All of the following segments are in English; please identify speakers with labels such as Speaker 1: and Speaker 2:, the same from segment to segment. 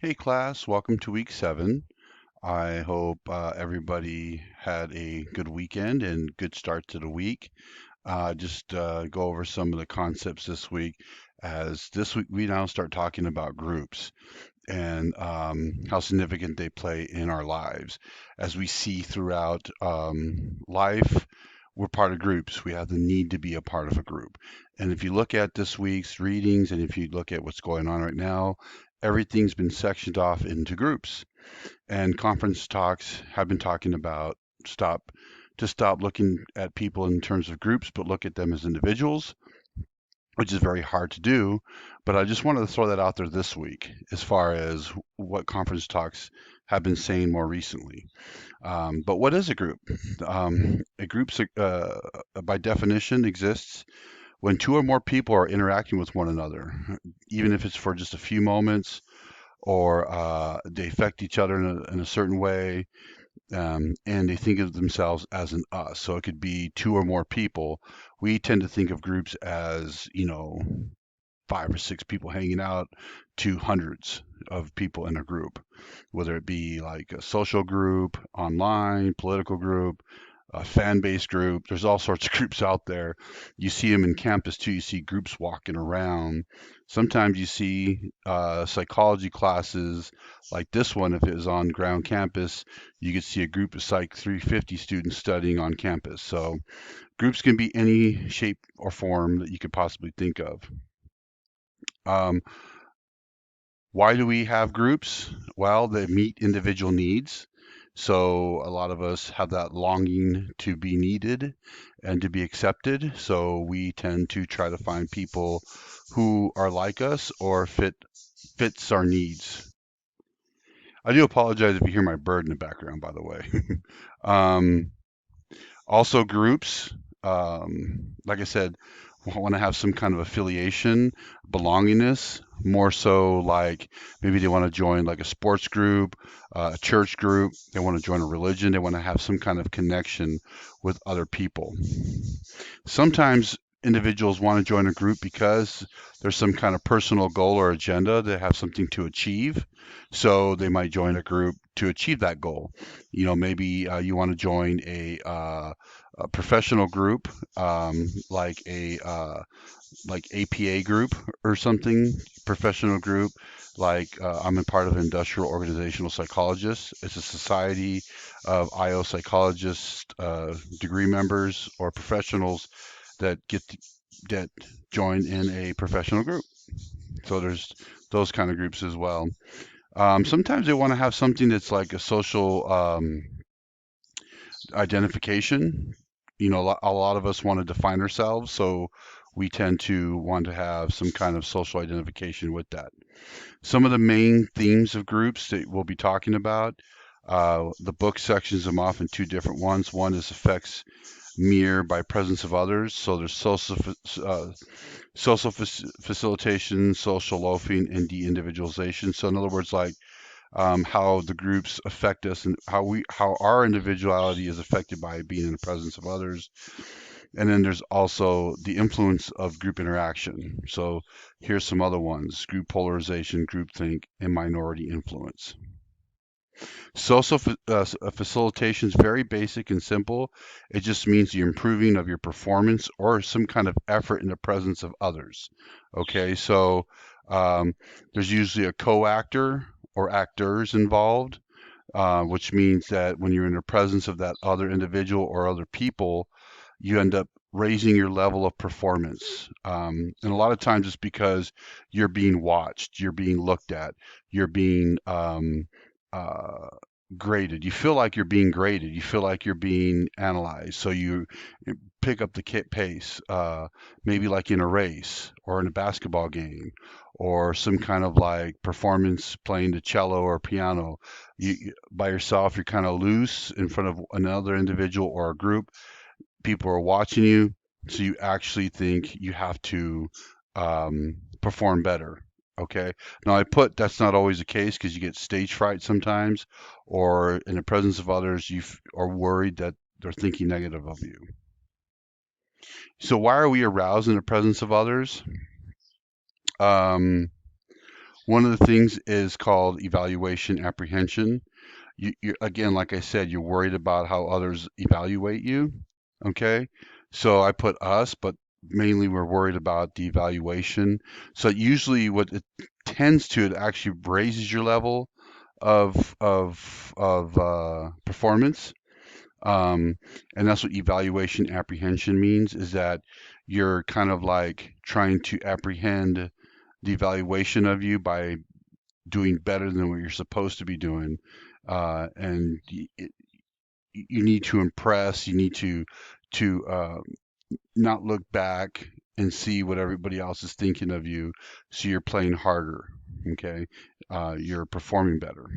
Speaker 1: Hey class, welcome to week 7. I hope everybody had a good weekend and good start to the week. Just go over some of the concepts this week, as this week we now start talking about groups and how significant they play in our lives. As we see throughout life, we're part of groups. We have the need to be a part of a group. And if you look at this week's readings and if you look at what's going on right now, everything's been sectioned off into groups. And conference talks have been talking about stop stop looking at people in terms of groups, but look at them as individuals, which is very hard to do. But I just wanted to throw that out there this week as far as what conference talks have been saying more recently. But what is a group? A group, by definition, exists when two or more people are interacting with one another, even if it's for just a few moments or they affect each other in a certain way, and they think of themselves as an us. So it could be two or more people. We tend to think of groups as, five or six people hanging out to hundreds of people in a group, whether it be like a social group, online, political group, a fan base group. There's all sorts of groups out there. You see them in campus too. You see groups walking around. Sometimes you see psychology classes like this one. If it was on ground campus, you could see a group of Psych 350 students studying on campus. So groups can be any shape or form that you could possibly think of. Um, why do we have groups? Well, they meet individual needs. So a lot of us have that longing to be needed and to be accepted. So we tend to try to find people who are like us or fits our needs. I do apologize if you hear my bird in the background, by the way. um, Also, groups, like I said, want to have some kind of affiliation, belongingness, more so like maybe they want to join like a sports group, a church group, they want to join a religion, they want to have some kind of connection with other people. Sometimes individuals want to join a group because there's some kind of personal goal or agenda. They have something to achieve. So they might join a group to achieve that goal. Maybe you want to join a professional group, like like APA group or something, professional group. Like I'm a part of Industrial Organizational Psychologists. It's a society of IO psychologists, degree members or professionals that that join in a professional group. So there's those kind of groups as well. Sometimes they want to have something that's like a social identification. A lot of us want to define ourselves, so we tend to want to have some kind of social identification with that. Some of the main themes of groups that we'll be talking about, the book sections them off in two different ones. One is effects mirrored by presence of others. So there's social facilitation, social loafing, and de-individualization. So in other words, like how the groups affect us and how our individuality is affected by being in the presence of others. And then there's also the influence of group interaction. So here's some other ones: group polarization, groupthink, and minority influence. Facilitation is very basic and simple. It just means the improving of your performance or some kind of effort in the presence of others. Okay, so um, there's usually a co-actor or actors involved, which means that when you're in the presence of that other individual or other people, you end up raising your level of performance. And a lot of times it's because you're being watched, you're being looked at, you're being uh, graded. You feel like you're being graded. You feel like you're being analyzed. So you pick up the kit pace, maybe like in a race or in a basketball game or some kind of like performance playing the cello or piano. By yourself, you're kind of loose in front of another individual or a group. People are watching you, so you actually think you have to perform better. Okay. Now I put that's not always the case because you get stage fright sometimes, or in the presence of others, are worried that they're thinking negative of you. So why are we aroused in the presence of others? Um, One of the things is called evaluation apprehension. You again, like I said, you're worried about how others evaluate you. Okay, so I put us, but mainly we're worried about the evaluation. So usually, what it tends to, it actually raises your level of performance. Um, and that's what evaluation apprehension means, is that you're kind of like trying to apprehend the evaluation of you by doing better than what you're supposed to be doing. And you need to impress, you need to not look back and see what everybody else is thinking of you. So you're playing harder. Okay. You're performing better,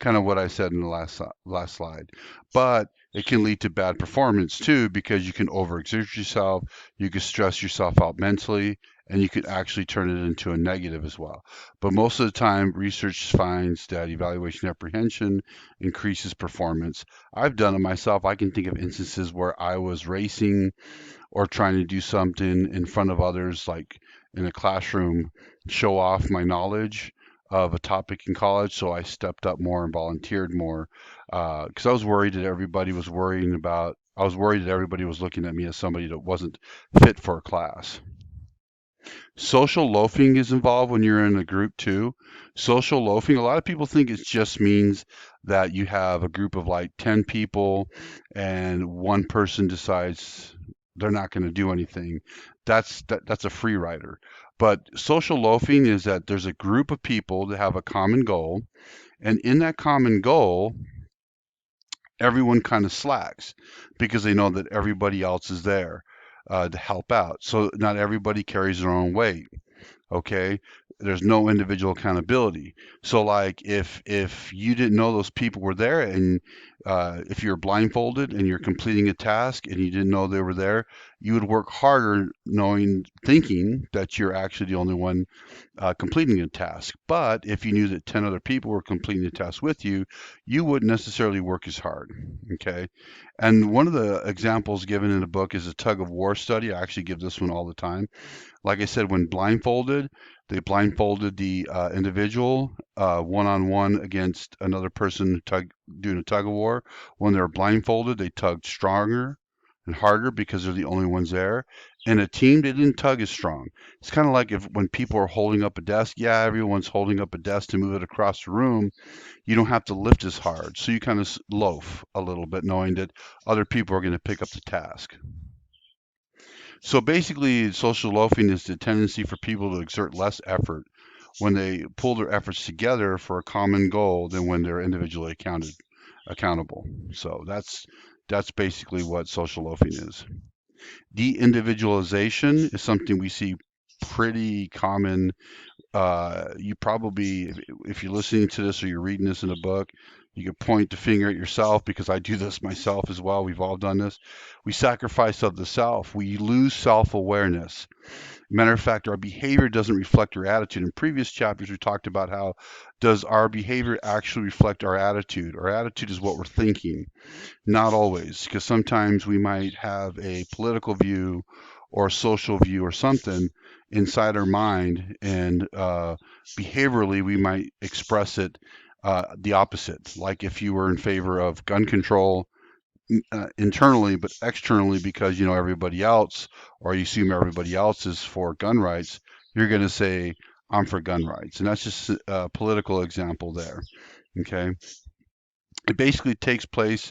Speaker 1: kind of what I said in the last slide. But it can lead to bad performance too, because you can overexert yourself, you can stress yourself out mentally, and you could actually turn it into a negative as well. But most of the time, research finds that evaluation apprehension increases performance. I've done it myself. I can think of instances where I was racing or trying to do something in front of others, like in a classroom, show off my knowledge of a topic in college. So I stepped up more and volunteered more because I was worried that everybody was worrying about. I was worried that everybody was looking at me as somebody that wasn't fit for a class. Social loafing is involved when you're in a group too. Social loafing, a lot of people think it just means that you have a group of like 10 people and one person decides they're not going to do anything. That's a free rider. But social loafing is that there's a group of people that have a common goal, and in that common goal, everyone kind of slacks because they know that everybody else is there to help out. So not everybody carries their own weight. Okay, there's no individual accountability. So like if you didn't know those people were there, and if you're blindfolded and you're completing a task and you didn't know they were there, you would work harder knowing, thinking that you're actually the only one completing a task. But if you knew that 10 other people were completing the task with you, you wouldn't necessarily work as hard. Okay, and one of the examples given in the book is a tug of war study. I actually give this one all the time. Like I said, when blindfolded, they blindfolded the individual one-on-one against another person doing a tug of war. When they're blindfolded, they tugged stronger and harder because they're the only ones there. In a team, they didn't tug as strong. It's kind of like if when people are holding up a desk, yeah, everyone's holding up a desk to move it across the room. You don't have to lift as hard. So you kind of loaf a little bit, knowing that other people are going to pick up the task. So basically, social loafing is the tendency for people to exert less effort when they pull their efforts together for a common goal than when they're individually accountable. So that's basically what social loafing is. De-individualization is something we see pretty common. You probably, if you're listening to this or you're reading this in a book, you can point the finger at yourself, because I do this myself as well. We've all done this. We sacrifice of the self. We lose self-awareness. Matter of fact, our behavior doesn't reflect our attitude. In previous chapters, we talked about how does our behavior actually reflect our attitude? Our attitude is what we're thinking. Not always, because sometimes we might have a political view or a social view or something inside our mind, and behaviorally we might express it the opposite. Like if you were in favor of gun control internally, but externally, because you know everybody else, or you assume everybody else is for gun rights, you're going to say, I'm for gun rights. And that's just a political example there. Okay. It basically takes place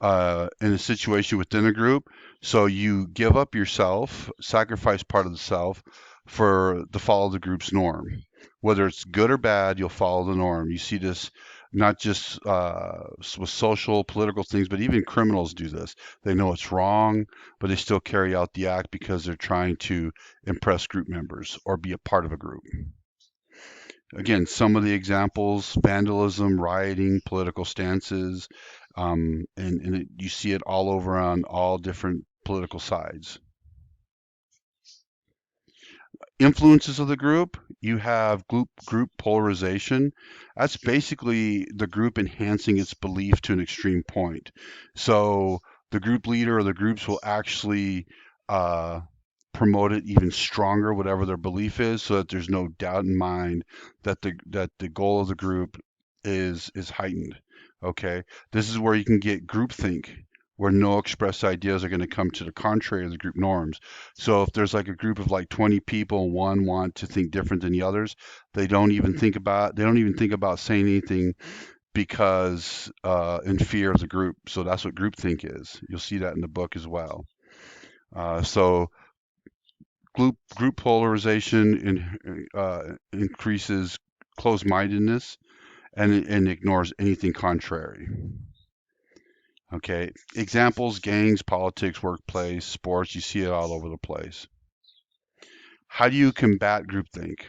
Speaker 1: in a situation within a group. So you give up yourself, sacrifice part of the self to follow the group's norm. Whether it's good or bad, you'll follow the norm. You see this not just with social, political things, but even criminals do this. They know it's wrong, but they still carry out the act because they're trying to impress group members or be a part of a group. Again, some of the examples: vandalism, rioting, political stances, and you see it all over on all different political sides. Influences of the group: you have group polarization. That's basically the group enhancing its belief to an extreme point. So the group leader or the groups will actually uh, promote it even stronger, whatever their belief is, so that there's no doubt in mind that the goal of the group is heightened. Okay, this is where you can get groupthink, where no expressed ideas are going to come to the contrary of the group norms. So if there's like a group of like 20 people and one want to think different than the others, they don't even think about saying anything because in fear of the group. So that's what groupthink is. You'll see that in the book as well. So group polarization increases closed-mindedness and ignores anything contrary. Okay, examples: gangs, politics, workplace, sports. You see it all over the place. How do you combat groupthink?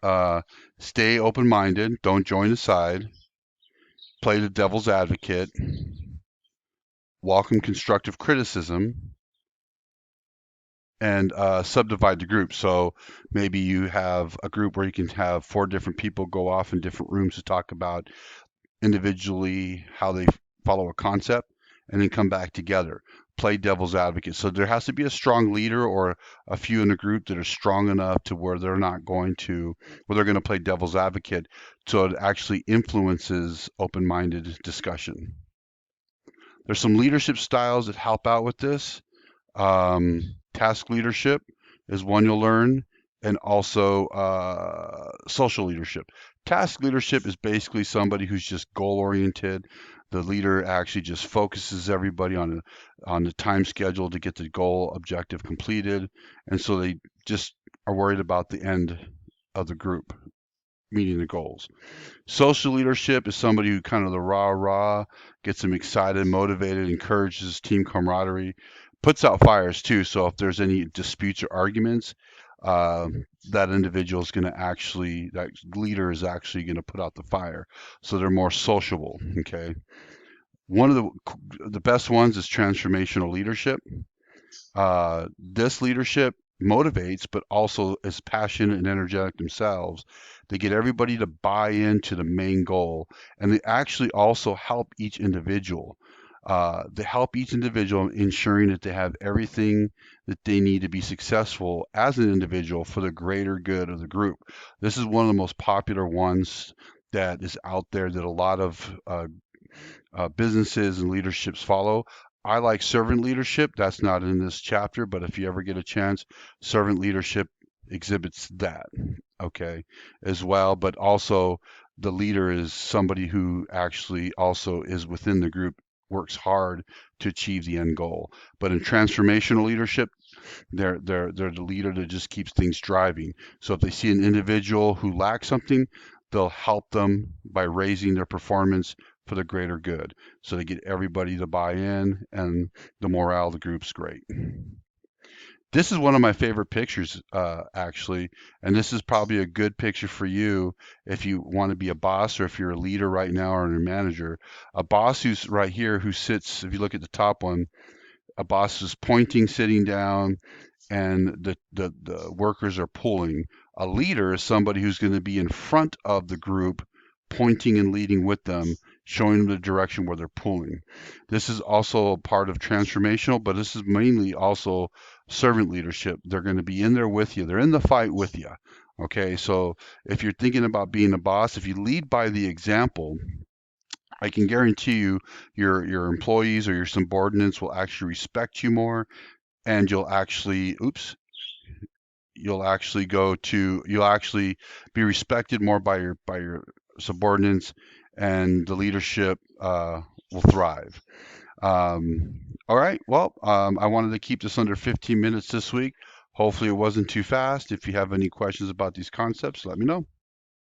Speaker 1: Uh, Stay open-minded. Don't join a side. Play the devil's advocate. Welcome constructive criticism, and subdivide the group. So maybe you have a group where you can have 4 different people go off in different rooms to talk about individually how they follow a concept, and then come back together. Play devil's advocate. So there has to be a strong leader or a few in the group that are strong enough to where they're going to play devil's advocate, so it actually influences open-minded discussion. There's some leadership styles that help out with this. Task leadership is one you'll learn, and also social leadership. Task leadership is basically somebody who's just goal oriented. The leader actually just focuses everybody on the time schedule to get the goal objective completed, and so they just are worried about the end of the group meeting the goals. Social leadership is somebody who kind of the rah, gets them excited, motivated, encourages team camaraderie, puts out fires too. So if there's any disputes or arguments, uh, that that leader is actually going to put out the fire. So they're more sociable. Okay. One of the best ones is transformational leadership. This leadership motivates, but also is passionate and energetic themselves. They get everybody to buy into the main goal, and they actually also help each individual. They help each individual, ensuring that they have everything that they need to be successful as an individual for the greater good of the group. This is one of the most popular ones that is out there that a lot of businesses and leaderships follow. I like servant leadership. That's not in this chapter, but if you ever get a chance, servant leadership exhibits that, okay, as well. But also, the leader is somebody who actually also is within the group, works hard to achieve the end goal. But in transformational leadership, they're the leader that just keeps things driving. So if they see an individual who lacks something, they'll help them by raising their performance for the greater good. So they get everybody to buy in, and the morale of the group's great. This is one of my favorite pictures, actually, and this is probably a good picture for you if you want to be a boss or if you're a leader right now or a manager. A boss who's right here, who sits, if you look at the top one, a boss is pointing, sitting down, and the workers are pulling. A leader is somebody who's going to be in front of the group, pointing and leading with them, showing them the direction where they're pulling. This is also a part of transformational, but this is mainly also servant leadership. They're going to be in there with you. They're in the fight with you. Okay, so if you're thinking about being a boss, if you lead by the example, I can guarantee you your employees or your subordinates will actually respect you more, and you'll actually be respected more by your subordinates, and the leadership will thrive. All right, well, I wanted to keep this under 15 minutes this week. Hopefully it wasn't too fast. If you have any questions about these concepts, let me know.